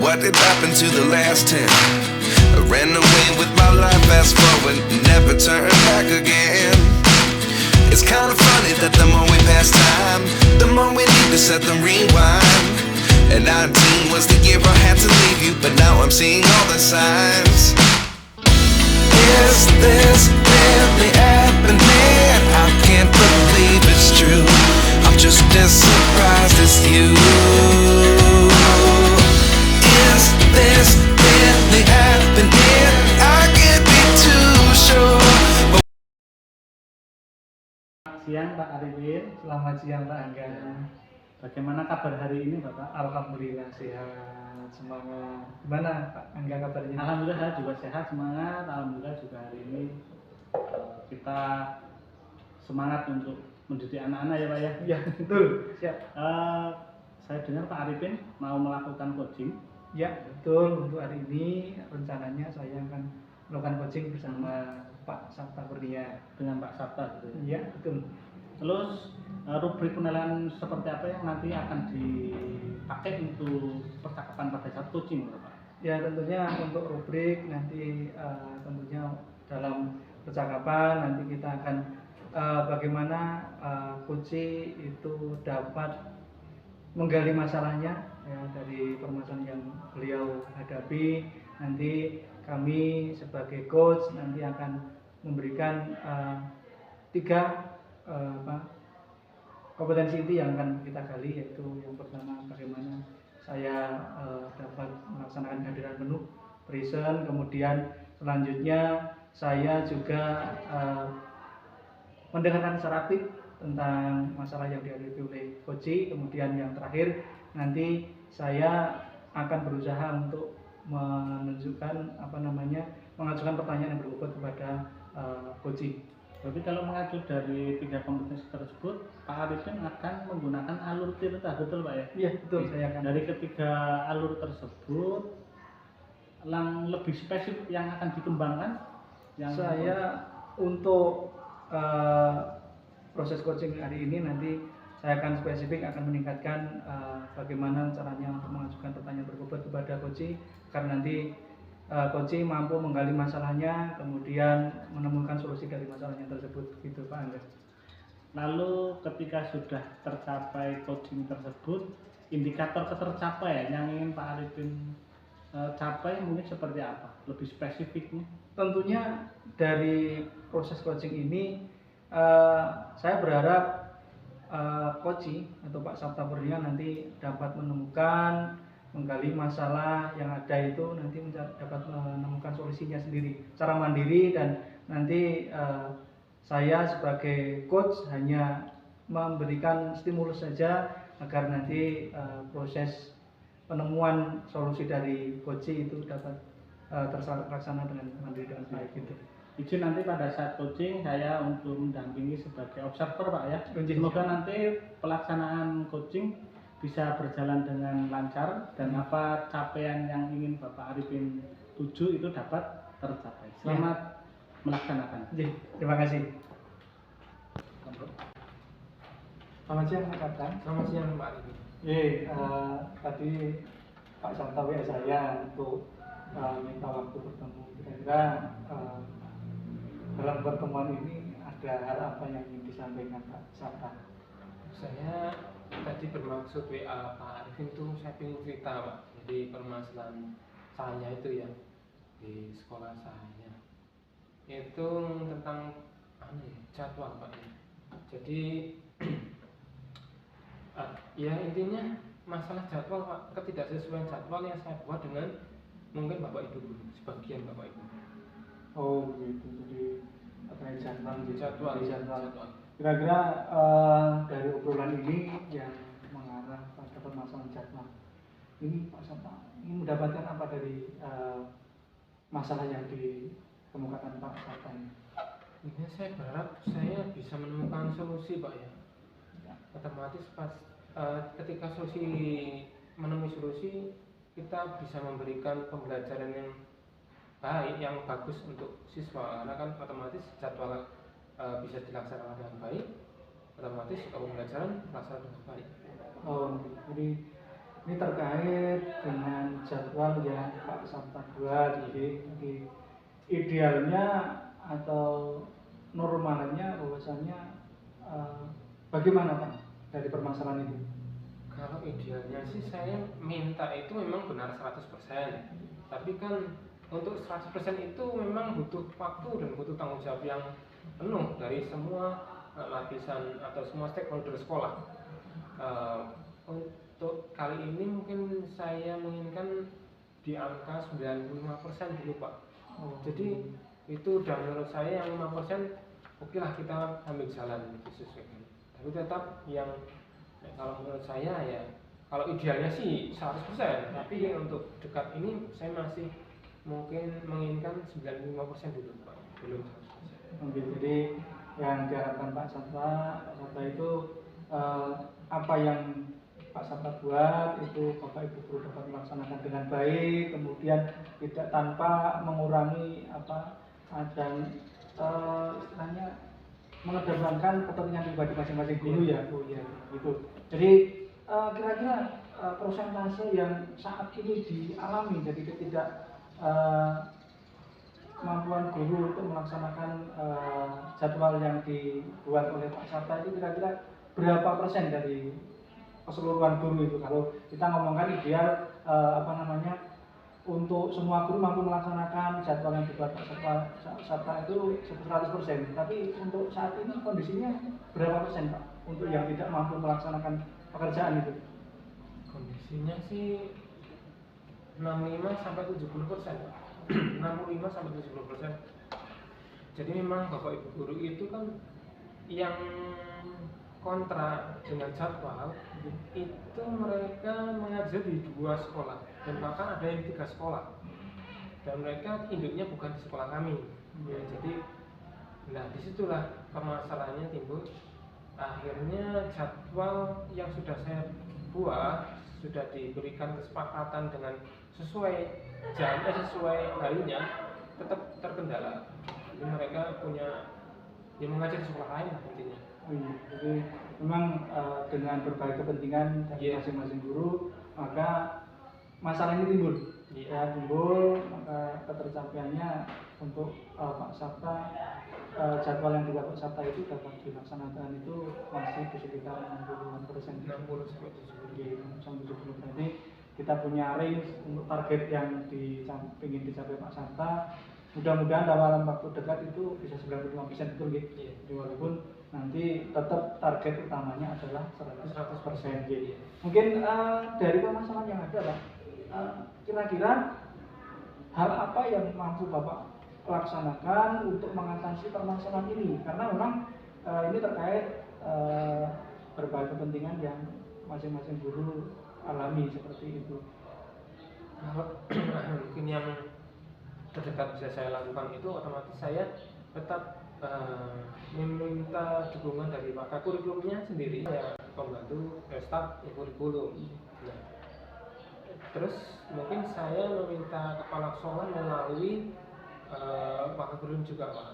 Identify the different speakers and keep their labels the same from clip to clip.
Speaker 1: What did happen to the last 10? I ran away with my life, fast forward, never turn back again. It's kind of funny that the more we pass time, the more we need to set them rewind. And 19 was the year I had to leave you, but now I'm seeing all the signs. Is this really happening? I can't believe it's true. I'm just as surprised as you. Is this really happening? I can't be too sure.
Speaker 2: Siang Pak Arifin.
Speaker 3: Selamat siang Pak Angga.
Speaker 2: Bagaimana kabar hari ini Bapak?
Speaker 3: Alhamdulillah sehat, semangat. Gimana Pak Angga kabarnya?
Speaker 2: Alhamdulillah saya juga sehat, semangat. Alhamdulillah juga hari ini kita semangat untuk mendidik anak-anak ya Pak ya.
Speaker 3: Ya betul, siap.
Speaker 2: Saya dengar Pak Arifin mau melakukan coaching.
Speaker 3: Ya betul, untuk hari ini rencananya saya akan melakukan coaching bersama Pak Sabta Kurnia.
Speaker 2: Dengan Pak Sabta gitu.
Speaker 3: Ya betul.
Speaker 2: Terus rubrik penilaian seperti apa yang nanti akan dipakai untuk percakapan pada saat coaching Bapak?
Speaker 3: Ya tentunya untuk rubrik nanti tentunya dalam percakapan nanti kita akan bagaimana coach itu dapat menggali masalahnya ya, dari permasalahan yang beliau hadapi. Nanti kami sebagai coach nanti akan memberikan tiga kompetensi inti yang akan kita gali, yaitu yang pertama bagaimana saya dapat melaksanakan kehadiran penuh present, kemudian selanjutnya saya juga mendengarkan secara aktif tentang masalah yang dihadapi oleh coach. Kemudian yang terakhir nanti saya akan berusaha untuk menunjukkan mengajukan pertanyaan yang berbobot kepada coach.
Speaker 2: Tapi kalau mengacu dari tiga kompetensi tersebut, Pak Arifin akan menggunakan alur tirta, betul Pak ya?
Speaker 3: Iya betul, saya akan.
Speaker 2: Dari ketiga alur tersebut, yang lebih spesifik yang akan dikembangkan?
Speaker 3: Untuk proses coaching hari ini nanti saya akan spesifik akan meningkatkan bagaimana caranya untuk mengajukan pertanyaan berbobot kepada coach, karena nanti coach mampu menggali masalahnya, kemudian menemukan solusi dari masalahnya tersebut, gitu Pak Angga.
Speaker 2: Lalu ketika sudah tercapai coaching tersebut, indikator ketercapaian yang ingin Pak Arifin capai mungkin seperti apa? Lebih spesifiknya?
Speaker 3: Tentunya dari proses coaching ini saya berharap coach atau Pak Sabta Kurnia nanti dapat menggali masalah yang ada itu, nanti dapat menemukan solusinya sendiri secara mandiri, dan nanti saya sebagai coach hanya memberikan stimulus saja agar nanti proses penemuan solusi dari coach itu dapat terlaksana dengan mandiri dan baik gitu.
Speaker 2: Izin nanti pada saat coaching saya untuk mendampingi sebagai observer Pak ya. Semoga nanti pelaksanaan coaching bisa berjalan dengan lancar dan apa capaian yang ingin Bapak Arifin tuju itu dapat tercapai. Selamat melaksanakan.
Speaker 3: Terima kasih. Selamat siang Pak Kapten.
Speaker 4: Selamat siang Pak Arifin.
Speaker 3: Tadi Pak Sabta WA saya untuk minta waktu bertemu. Kira-kira dalam pertemuan ini ada hal apa yang ingin disampaikan Pak Sabta?
Speaker 4: Saya tadi bermaksud WA Pak Arifin itu saya ingin cerita Pak. Jadi permasalahan saya itu ya di sekolah saya itu tentang jadwal Pak ya. Jadi ya intinya masalah jadwal Pak, ketidaksesuaian jadwal yang saya buat dengan mungkin Bapak Ibu guru, sebagian Bapak Ibu.
Speaker 3: Oh begitu, jadi terkait jadwal. Kira-kira dari obrolan ini yang mengarah pada permasalahan jadwal ini Pak Sabta ingin mendapatkan apa dari masalah yang dikemukakan Pak Sabta ini?
Speaker 4: Ini saya berharap saya bisa menemukan solusi Pak ya. Otomatis pas ketika menemui solusi, kita bisa memberikan pembelajaran yang baik, yang bagus untuk siswa, karena kan otomatis jadwal bisa dilaksanakan dengan baik, otomatis pembelajaran terlaksana dengan baik.
Speaker 3: Oh, jadi ini terkait dengan jadwal jadwal yang Pak Sabta buat. Jadi idealnya atau normalnya bahwasannya bagaimana Pak dari permasalahan itu?
Speaker 4: Kalau idealnya sih saya minta itu memang benar 100%. Tapi kan untuk 100% itu memang butuh waktu dan butuh tanggung jawab yang penuh dari semua lapisan atau semua stakeholder sekolah. Untuk kali ini mungkin saya menginginkan di angka 95% dulu Pak. Jadi itu udah menurut saya yang 5% oke lah kita ambil jalan disesuaikan. Tapi tetap yang kalau menurut saya ya kalau idealnya sih 100%, tapi untuk dekat ini saya masih mungkin menginginkan 95% dulu Pak, belum 100%.
Speaker 3: Oke, jadi yang diharapkan Pak Sabta itu apa yang Pak Sabta buat itu Bapak Ibu guru dapat melaksanakan dengan baik, kemudian tidak tanpa mengurangi dan istilahnya mengedepankan kepentingan pribadi masing-masing guru ya Bu ya gitu. Jadi kira-kira persentase yang saat ini dialami jadi tidak kemampuan guru untuk melaksanakan jadwal yang dibuat oleh Pak Sabta itu kira-kira berapa persen dari keseluruhan guru itu? Kalau kita ngomongkan ideal untuk semua guru mampu melaksanakan jadwal yang dibuat Pak Sabta itu 100%. Tapi untuk saat ini kondisinya berapa persen Pak untuk yang tidak mampu melaksanakan pekerjaan itu?
Speaker 4: Kondisinya sih 65 sampai 70%. 65 sampai 70%. Jadi memang Bapak Ibu guru itu kan yang kontra dengan jadwal itu mereka mengajar di 2 sekolah dan bahkan ada yang di 3 sekolah dan mereka induknya bukan di sekolah kami ya, jadi disitulah permasalahannya timbul. Akhirnya jadwal yang sudah saya buat sudah diberikan kesepakatan dengan sesuai jam sesuai harinya tetap terkendala. Jadi mereka punya yang mengajar di sekolah lain intinya.
Speaker 3: Jadi memang dengan berbagai kepentingan dari masing-masing guru maka masalah ini timbul. Ya timbul maka ketercapaiannya untuk Pak Sabta jadwal yang dibuat Pak Sabta itu dapat dilaksanakan itu masih di sekitar 60%
Speaker 4: 60 sampai
Speaker 3: 70%. Ini kita punya range untuk target yang ingin dicapai Pak Sabta. Mudah-mudahan dalam waktu dekat itu bisa 95% betul gitu. Walaupun nanti tetap target utamanya adalah 100%. Mungkin dari permasalahan yang ada Pak, kira-kira hal apa yang mampu Bapak laksanakan untuk mengatasi permasalahan ini? Karena memang ini terkait berbagai kepentingan yang masing-masing guru alami seperti itu.
Speaker 4: Mungkin yang terdekat bisa saya lakukan itu otomatis saya tetap meminta dukungan dari pakar kurikulumnya sendiri ya, pembantu staf kurikulum. Nah, terus mungkin saya meminta kepala sekolah melalui pakar kurikulum juga Pak.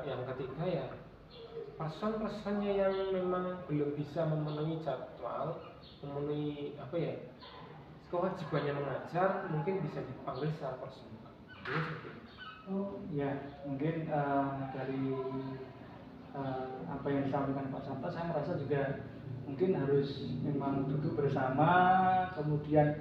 Speaker 4: Yang ketiga ya person-personnya yang memang belum bisa memenuhi jadwal, memenuhi kewajibannya mengajar mungkin bisa dipanggil secara personal.
Speaker 3: Ya mungkin dari apa yang disampaikan Pak Sabta saya merasa juga mungkin harus memang duduk bersama, kemudian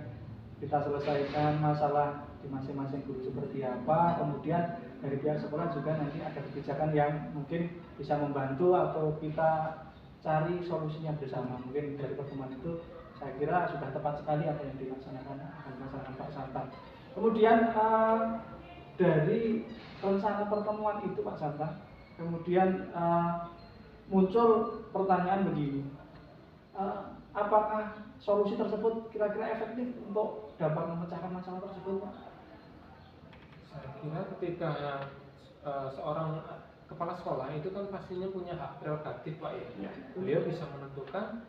Speaker 3: kita selesaikan masalah di masing-masing guru seperti apa, kemudian dari pihak sekolah juga nanti ada kebijakan yang mungkin bisa membantu atau kita cari solusinya bersama. Mungkin dari pertemuan itu saya kira sudah tepat sekali apa yang dilaksanakan Pak Sabta. Kemudian dari rencana pertemuan itu Pak Sabta, kemudian muncul pertanyaan begini, apakah solusi tersebut kira-kira efektif untuk dapat memecahkan masalah tersebut Pak?
Speaker 4: Saya kira ketika seorang kepala sekolah itu kan pastinya punya hak prerogatif Pak ya. Beliau bisa menentukan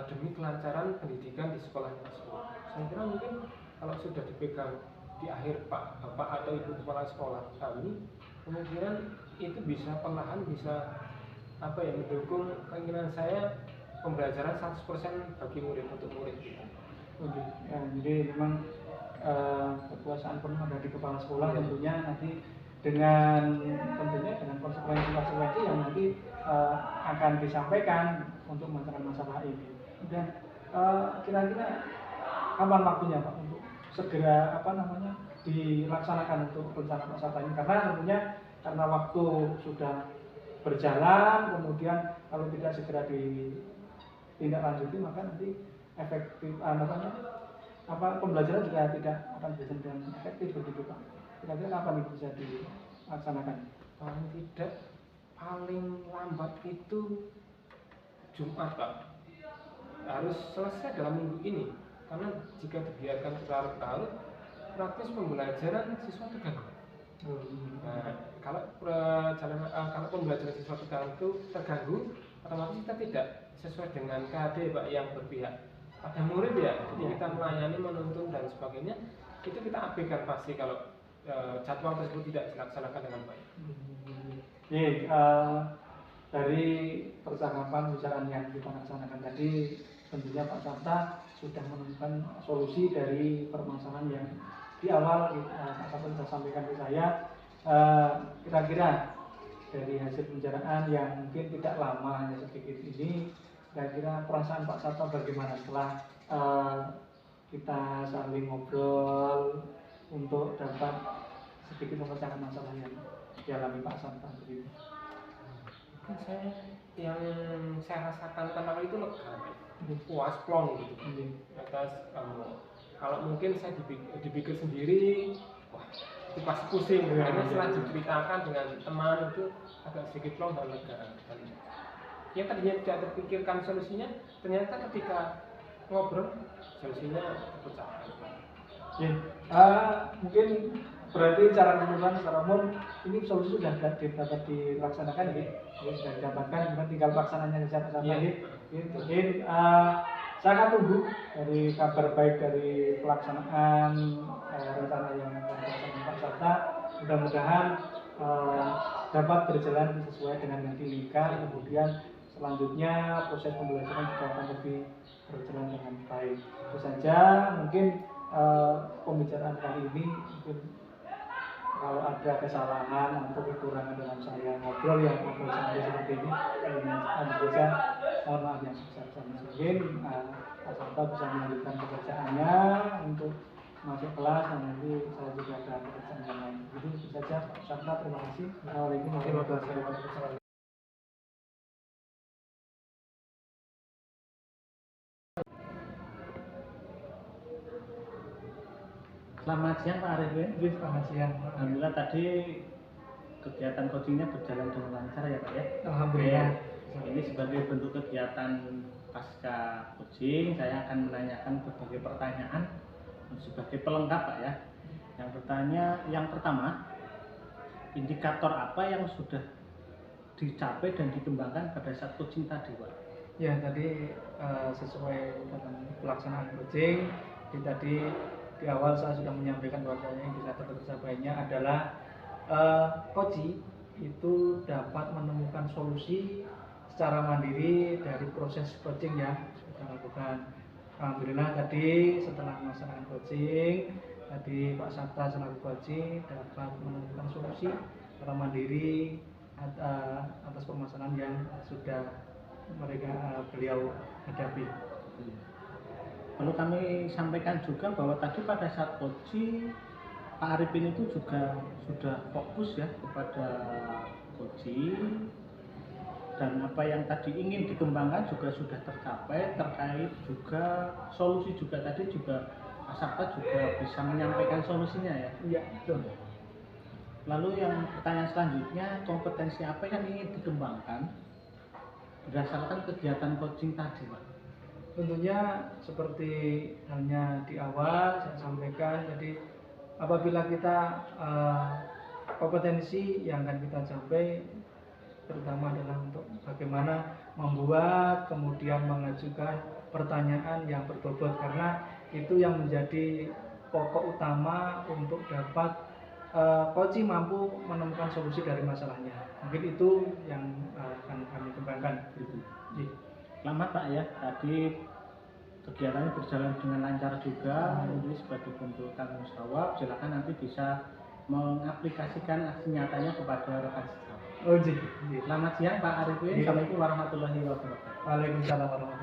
Speaker 4: demi kelancaran pendidikan di sekolahnya tersebut. Saya kira mungkin kalau sudah dipegang di akhir Bapak atau Ibu kepala sekolah kami, kemungkinan itu bisa perlahan bisa mendukung keinginan saya pembelajaran 100% bagi murid untuk murid.
Speaker 3: Oke. Ya, jadi memang kekuasaan penuh ada di kepala sekolah tentunya nanti dengan konsekuensi yang nanti akan disampaikan untuk memecahkan masalah ini. Dan kira-kira kapan waktunya Pak untuk segera dilaksanakan untuk rencana wisata ini, karena tentunya karena waktu sudah berjalan, kemudian kalau tidak segera ditindaklanjuti maka nanti efektif pembelajaran juga tidak akan berjalan dengan efektif begitu Pak. Kira-kira kapan itu bisa dilaksanakan?
Speaker 4: Paling tidak paling lambat itu Jumat Pak, harus selesai dalam minggu ini, karena jika dibiarkan berlarut-larut praktis pembelajaran siswa terganggu. Nah, kalau pembelajaran siswa terganggu, otomatis kita tidak sesuai dengan KD Pak yang berpihak pada murid ya. Jadi kita melayani, menuntun dan sebagainya, itu kita abaikan pasti kalau jadwal tersebut tidak dilaksanakan dengan baik.
Speaker 3: Dari percakapan bicaraan yang kita laksanakan tadi, tentunya Pak Sabta sudah menemukan solusi dari permasalahan yang di awal Pak Sabta sudah sampaikan ke saya. Kira-kira dari hasil pembicaraan yang mungkin tidak lama, hanya sedikit ini, kira-kira perasaan Pak Sabta bagaimana setelah kita saling ngobrol untuk dapat sedikit memecahkan masalah yang dialami Pak Sabta begitu?
Speaker 4: Yang saya rasakan pertama kali itu lega, puas plong gitu. Atas kalau mungkin saya dipikir sendiri, wah itu pasti pusing. Karena setelah diceritakan dengan teman itu agak sedikit plong dan lega. Dan yang tadinya tidak terpikirkan solusinya, ternyata ketika ngobrol solusinya terpecahkan.
Speaker 3: Mungkin berarti cara kesimpulan secara umum ini solusi sudah dapat dilaksanakan ya, sudah didapatkan, kemudian tinggal pelaksananya saja lagi. Mungkin saya akan tunggu dari kabar baik dari pelaksanaan rencana yang akan dilaksanakan Pak Sabta. Mudah-mudahan dapat berjalan sesuai dengan yang diinginkan. Kemudian selanjutnya proses pembelajaran juga akan lebih berjalan dengan baik. Itu saja mungkin pembicaraan kali ini. Mungkin kalau ada kesalahan atau kekurangan dalam saya ngobrol sampai seperti ini, saja mohon maaf yang sebesar-besarnya. Mungkin Pak Sabta bisa melanjutkan pekerjaannya untuk masuk kelas, dan nanti saya juga ada pekerjaan yang lain. Jadi itu saja Pak Sabta, terima kasih. Assalamualaikum warahmatullahi wabarakatuh.
Speaker 2: Selamat siang Pak Arifin.
Speaker 3: Selamat siang.
Speaker 2: Alhamdulillah tadi kegiatan coachingnya berjalan dengan lancar ya Pak ya.
Speaker 3: Alhamdulillah.
Speaker 2: Ini sebagai bentuk kegiatan pasca coaching, saya akan menanyakan berbagai pertanyaan sebagai pelengkap Pak ya. Yang pertama, indikator apa yang sudah dicapai dan dikembangkan pada saat coaching tadi Pak?
Speaker 3: Ya, tadi sesuai dengan pelaksanaan coaching, tadi di awal saya sudah menyampaikan bahwasanya indikator tercapainya adalah coaching itu dapat menemukan solusi secara mandiri dari proses coaching yang kita lakukan. Alhamdulillah tadi setelah melaksanakan coaching, tadi Pak Sabta selaku coaching dapat menemukan solusi secara mandiri atas permasalahan yang sudah beliau hadapi.
Speaker 2: Perlu kami sampaikan juga bahwa tadi pada saat coaching Pak Arifin itu juga sudah fokus ya kepada coaching, dan apa yang tadi ingin dikembangkan juga sudah tercapai, terkait juga solusi juga tadi juga Pak Sabta juga bisa menyampaikan solusinya ya.
Speaker 3: Iya, betul.
Speaker 2: Lalu yang pertanyaan selanjutnya, kompetensi apa yang ingin dikembangkan berdasarkan kegiatan coaching tadi Pak?
Speaker 3: Tentunya seperti halnya di awal saya sampaikan, jadi apabila kita kompetensi yang akan kita capai terutama adalah untuk bagaimana membuat kemudian mengajukan pertanyaan yang berbobot, karena itu yang menjadi pokok utama untuk dapat coaching mampu menemukan solusi dari masalahnya. Mungkin itu yang akan kami kembangkan.
Speaker 2: Selamat Pak ya, tadi kegiatannya berjalan dengan lancar juga, ini sebagai bentuk tanggung jawab, silakan nanti bisa mengaplikasikan aksi nyatanya kepada rekan sejawat.
Speaker 3: Oh, iya.
Speaker 2: Selamat siang Pak Arifin,
Speaker 3: Iya.
Speaker 2: Assalamualaikum warahmatullahi wabarakatuh.
Speaker 3: Waalaikumsalam warahmatullahi